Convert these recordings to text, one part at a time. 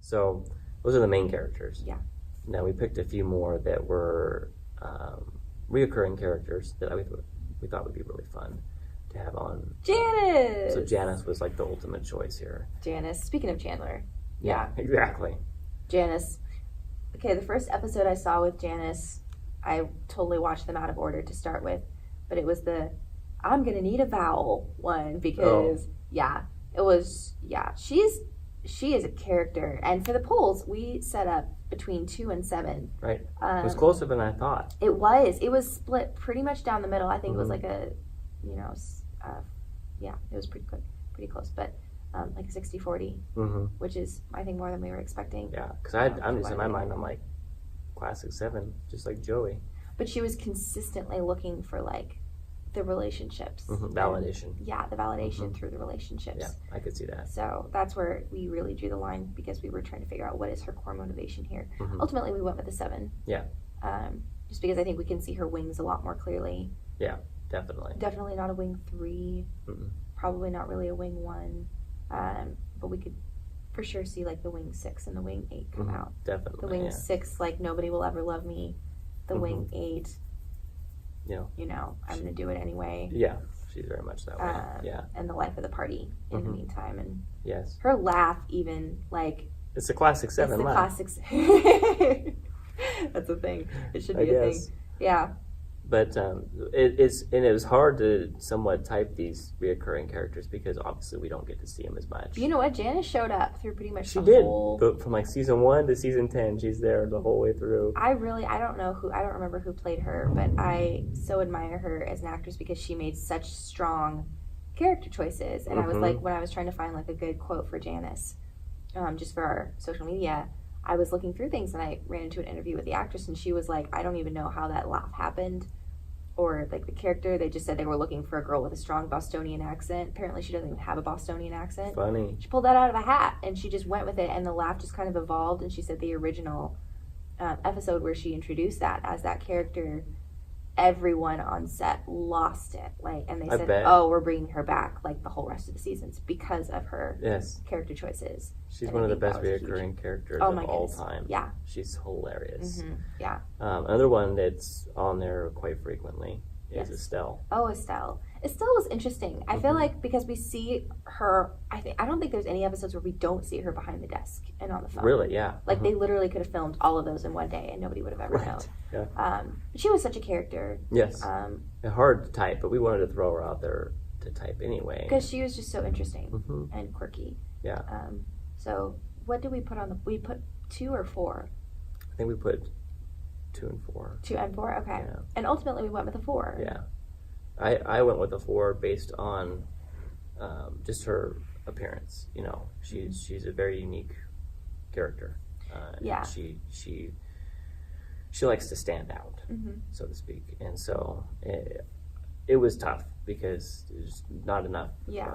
So those are the main characters. Yeah. Now we picked a few more that were reoccurring characters that we thought would be really fun to have on. Janice! So Janice was like the ultimate choice here. Janice. Speaking of Chandler. Yeah, exactly. Janice. Okay, the first episode I saw with Janice, I totally watched them out of order to start with, but it was the I'm gonna need a vowel one because she is a character. And for the polls, we set up between 2 and 7. Right. It was closer than I thought. It was split pretty much down the middle. I think it was like a, it was pretty close, but like a 60-40, which is, I think, more than we were expecting. Yeah, because I'm just in my mind, I'm like, classic 7, just like Joey. But she was consistently looking for like the relationships. Validation. The validation through the relationships. Yeah, I could see that. So that's where we really drew the line because we were trying to figure out what is her core motivation here. Ultimately, we went with the 7. Yeah. Just because I think we can see her wings a lot more clearly. Yeah, definitely. Definitely not a wing 3. Probably not really a wing 1. But we could for sure see like the wing 6 and the wing 8 come out. Definitely. The wing 6, like nobody will ever love me. The wing 8, I'm going to do it anyway. Yeah, she's very much that way. And the life of the party in the meantime. And yes. her laugh even, like... It's a classic 7 laugh. That's a thing. It should be a thing. Yeah. But it was hard to somewhat type these reoccurring characters because obviously we don't get to see them as much. You know what? Janice showed up through pretty much whole... But from like season 1 to season 10, she's there the whole way through. I don't remember who played her, but I so admire her as an actress because she made such strong character choices. And I was like, when I was trying to find like a good quote for Janice, just for our social media, I was looking through things and I ran into an interview with the actress and she was like, I don't even know how that laugh happened. Or like the character, they just said they were looking for a girl with a strong Bostonian accent. Apparently she doesn't even have a Bostonian accent. Funny. She pulled that out of a hat and she just went with it and the laugh just kind of evolved. And she said the original episode where she introduced that as that character, everyone on set lost it. And they said, we're bringing her back like the whole rest of the seasons because of her character choices. She's one of the best reoccurring characters of all time. Yeah. She's hilarious. Yeah. Another one that's on there quite frequently is Estelle. Oh, Estelle. Estelle was interesting. I feel like because we see her, I don't think there's any episodes where we don't see her behind the desk and on the phone. Really, yeah. Like they literally could have filmed all of those in one day and nobody would have ever known. Yeah. She was such a character. Yes. Hard to type, but we wanted to throw her out there to type anyway. Because she was just so interesting and quirky. Yeah. So what did we put on we put 2 or 4? I think we put 2 and 4. 2 and 4, okay. Yeah. And ultimately we went with a 4. Yeah. I went with a 4 based on just her appearance. She's a very unique character. She likes to stand out, so to speak, and so it was tough because there's not enough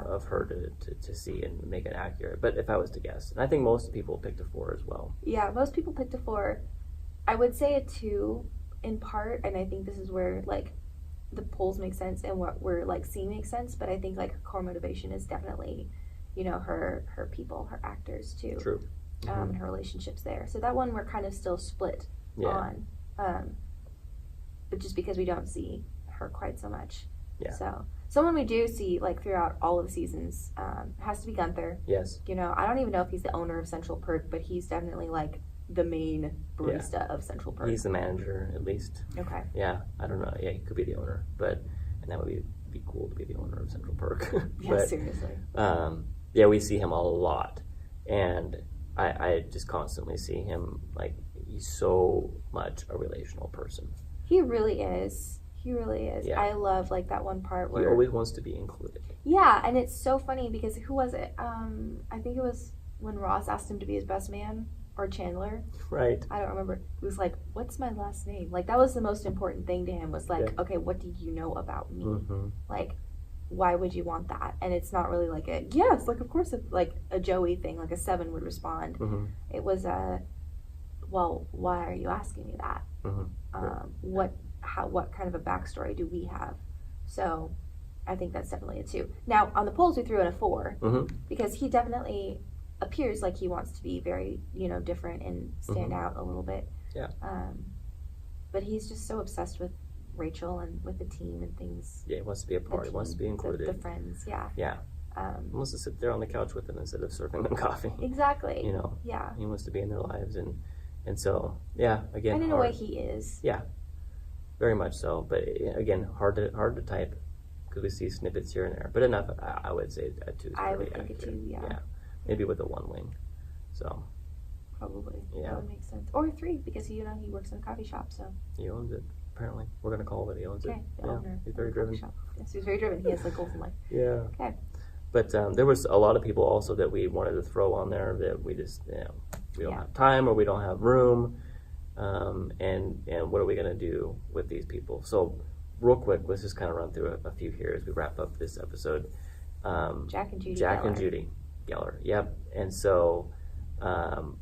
of her to see and make it accurate. But if I was to guess, and I think most people picked a 4 as well. Yeah, most people picked a 4. I would say a 2 in part, and I think this is where like the polls make sense and what we're like seeing makes sense. But I think like her core motivation is definitely, her people, her actors too. True. And her relationships there. So that one we're kind of still split on. But just because we don't see her quite so much. Yeah. So someone we do see like throughout all of the seasons has to be Gunther. Yes. I don't even know if he's the owner of Central Perk, but he's definitely like the main barista of Central Perk. He's the manager, at least. Okay. Yeah, I don't know. Yeah, he could be the owner, and that would be cool to be the owner of Central Perk. Yeah, seriously. We see him a lot, and I just constantly see him like he's so much a relational person. He really is. Yeah. I love like that one part where he always wants to be included. Yeah, and it's so funny because who was it? I think it was when Ross asked him to be his best man, or Chandler. Right. I don't remember. He was like, "What's my last name?" Like that was the most important thing to him. Was like, okay, what do you know about me? Like, why would you want that? And it's not really like a yes, like of course, if like a Joey thing, like a 7 would respond. It was a, well, why are you asking me that? What kind of a backstory do we have? So I think that's definitely a 2. Now on the polls we threw in a 4 because he definitely appears like he wants to be very, different and stand out a little bit. Yeah. But he's just so obsessed with Rachel and with the team and things. Yeah, he wants to be a part. He wants to be included. The friends, yeah. Yeah. He wants to sit there on the couch with them instead of serving them coffee. Exactly. Yeah. He wants to be in their lives, and so again. And in a way, he is. Yeah, very much so. But again, hard to type because we see snippets here and there. But enough. I would say a 2 is I would pretty think accurate. a 2. Yeah. Yeah, maybe with a 1 wing. So. Probably. Yeah. That would make sense. Or 3 because he works in a coffee shop, so. He owns it. Apparently, we're gonna call it. He owns it. The owner. He's very driven. Yes, he's very driven. He has goals in life. Yeah. Okay. But there was a lot of people also that we wanted to throw on there that we just we don't have time or we don't have room, and what are we gonna do with these people? So real quick, let's just kind of run through a few here as we wrap up this episode. Jack and Judy. And Judy Geller. Yep. And so.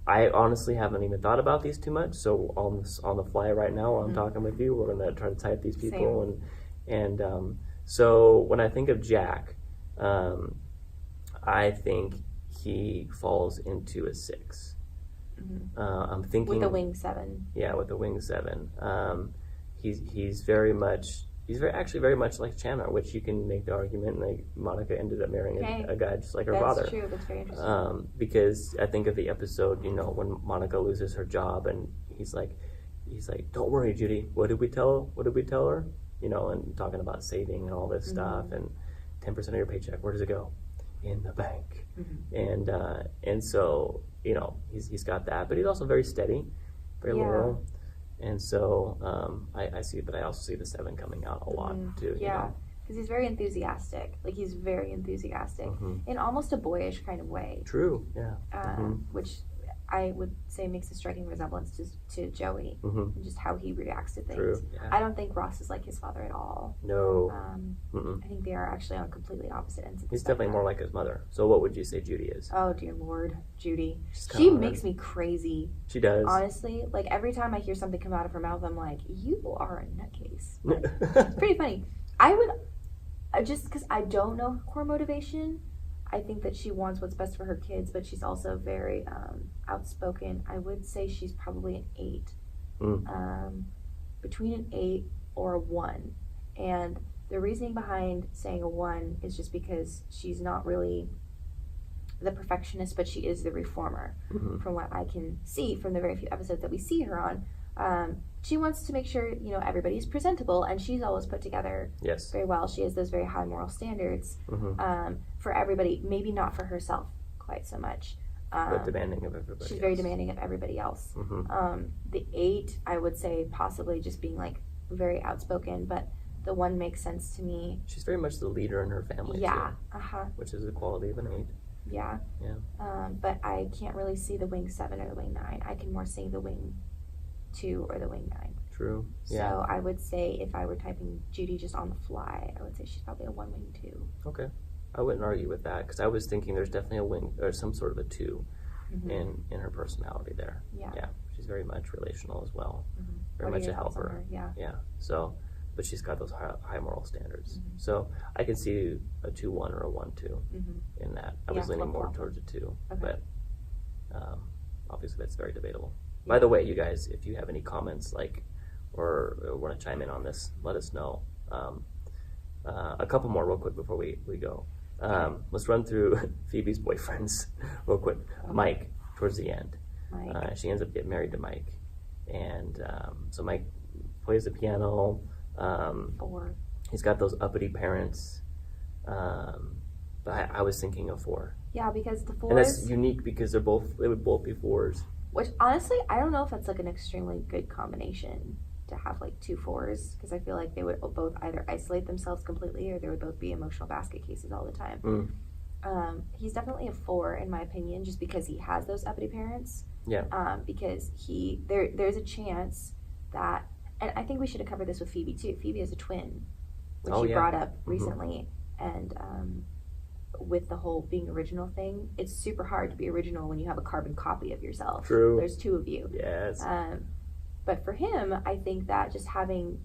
I honestly haven't even thought about these too much. So on the fly right now, while I'm talking with you, we're gonna try to type these people. And so when I think of Jack, I think he falls into a 6. Mm-hmm. I'm thinking with the wing 7. Yeah, with the wing 7. He's very much like Chandler, which you can make the argument like Monica ended up marrying a guy just like her father. That's true. That's very interesting. Because I think of the episode, when Monica loses her job and he's like, "Don't worry, Judy. What did we tell her? And talking about saving and all this stuff and 10% of your paycheck. Where does it go? In the bank." Mm-hmm. And so he's got that, but he's also very steady, very loyal. And so I see, but I also see the 7 coming out a lot too. Yeah, because he's very enthusiastic. Like he's very enthusiastic in almost a boyish kind of way. True. Yeah. Which I would say makes a striking resemblance to Joey and just how he reacts to things. True. Yeah. I don't think Ross is like his father at all. No. I think they are actually on completely opposite ends of the He's definitely more like his mother. So what would you say Judy is? Oh dear Lord, Judy. She makes me crazy. She does. Honestly, like every time I hear something come out of her mouth, I'm like, you are a nutcase. It's pretty funny. Just because I don't know her core motivation, I think that she wants what's best for her kids, but she's also very outspoken. I would say she's probably an 8. Between an 8 or a 1. And the reasoning behind saying a 1 is just because she's not really the perfectionist, but she is the reformer. From what I can see from the very few episodes that we see her on. She wants to make sure, everybody's presentable, and she's always put together very well. She has those very high moral standards for everybody, maybe not for herself quite so much. But demanding of everybody She's very demanding of everybody else. The 8, I would say possibly just being like very outspoken, but the 1 makes sense to me. She's very much the leader in her family too. Which is the quality of an 8. Yeah. But I can't really see the wing 7 or the wing 9. I can more see the wing 2 or the wing 9. True. So I would say if I were typing Judy just on the fly, I would say she's probably a 1 wing 2. Okay. I wouldn't argue with that because I was thinking there's definitely a wing or some sort of a 2 in her personality there. Yeah. She's very much relational as well. Very much a helper. Yeah. So, but she's got those high moral standards. So I can see a 2-1 or a 1-2 in that. I was leaning more towards a 2, but obviously that's very debatable. By the way, you guys, if you have any comments or want to chime in on this, let us know. A couple more real quick before we go. Let's run through Phoebe's boyfriends real quick. Mike, towards the end. She ends up getting married to Mike. And so Mike plays the piano. 4. He's got those uppity parents. But I was thinking of 4. Yeah, because the 4s... And that's unique because they would both be 4s. Which, honestly, I don't know if that's an extremely good combination to have 2 4s, because I feel like they would both either isolate themselves completely or they would both be emotional basket cases all the time. He's definitely a 4 in my opinion, just because he has those uppity parents. Because there's a chance that, and I think we should have covered this with Phoebe too. Phoebe is a twin, which you brought up recently, and with the whole being original thing, it's super hard to be original when you have a carbon copy of yourself. True. There's 2 of you. Yes. But for him, I think that just having,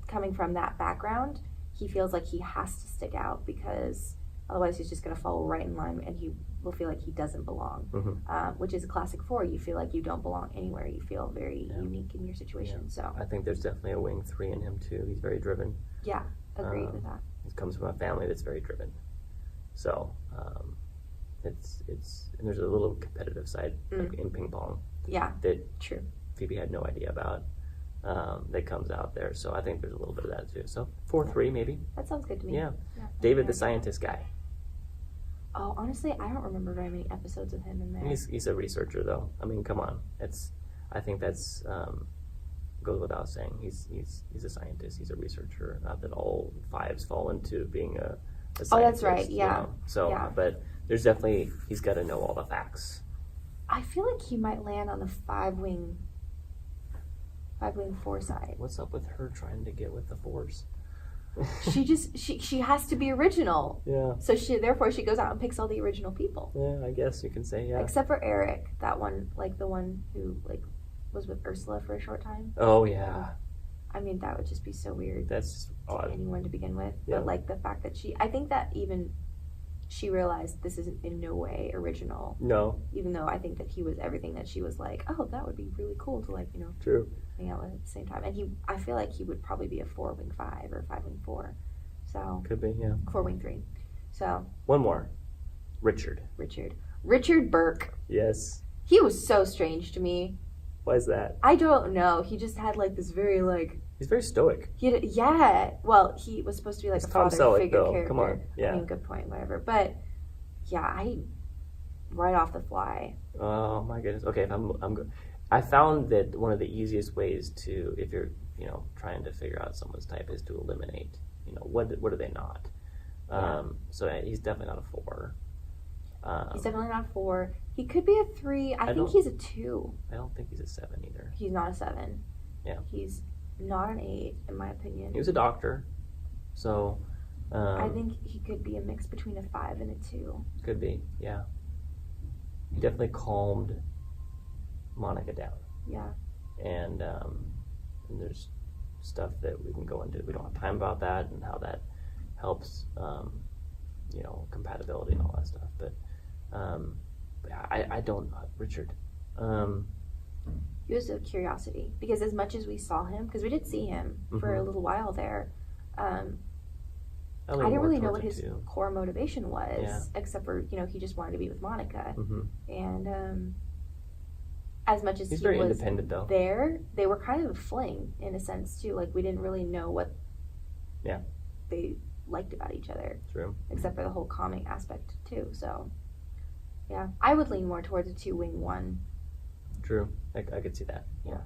coming from that background, he feels like he has to stick out because otherwise he's just going to fall right in line and he will feel like he doesn't belong, which is a classic 4. You feel like you don't belong anywhere. You feel very unique in your situation. So I think there's definitely a wing 3 in him too. He's very driven. Yeah, agreed with that. He comes from a family that's very driven. So it's and there's a little competitive side like in ping pong. Yeah, that true. Phoebe had no idea about. That comes out there. So I think there's a little bit of that too. So 4-3 maybe. That sounds good to me. Yeah. David the scientist guy. Oh, honestly, I don't remember very many episodes of him in there. He's a researcher though. I mean, come on. I think that's goes without saying. He's a scientist. He's a researcher. Not that all 5s fall into being a scientist. Oh, that's right. Yeah. You know? So, but there's definitely he's got to know all the facts. I feel like he might land on the 5-wing 4 side. What's up with her trying to get with the 4s? she has to be original. Yeah. So therefore she goes out and picks all the original people. Yeah, I guess you can say Except for Eric, that one, like the one who like was with Ursula for a short time. Oh yeah. I mean, that would just be so weird. That's odd. To anyone to begin with. Yeah. But like the fact that I think that even she realized this is in no way original. No. Even though I think that he was everything that she was like, oh, that would be really cool to like, True. hang out with at the same time. And I feel like he would probably be a 4-wing 5 or 5-wing 4. So could be, yeah. 4-wing 3. So one more. Richard Burke. Yes. He was so strange to me. Why is that? I don't know. He just had like this very like. He's very stoic. Well, he was supposed to be like it's a father figure character. Come on. Yeah. I mean, good point. Whatever. But yeah, right off the fly. Oh my goodness. Okay, I'm good. I found that one of the easiest ways to, if you're trying to figure out someone's type, is to eliminate. What are they not? So he's definitely not a 4. He's definitely not a 4. He could be a 3. I think he's a 2. I don't think he's a 7 either. He's not a 7. Yeah. He's not an 8, in my opinion. He was a doctor, so. I think he could be a mix between a 5 and a 2. Could be, yeah. He definitely calmed Monica down. Yeah. And there's stuff that we can go into. We don't have time about that and how that helps, compatibility and all that stuff. But I don't, Richard. He was a curiosity because as much as we saw him, because we did see him for a little while there, I didn't really know what his core motivation was, except for he just wanted to be with Monica, and as much as he's he very was independent, though. There, they were kind of a fling in a sense too. Like we didn't really know what they liked about each other. True. Except for the whole calming aspect too. So yeah, I would lean more towards a 2-wing 1. True. I could see that. Yeah.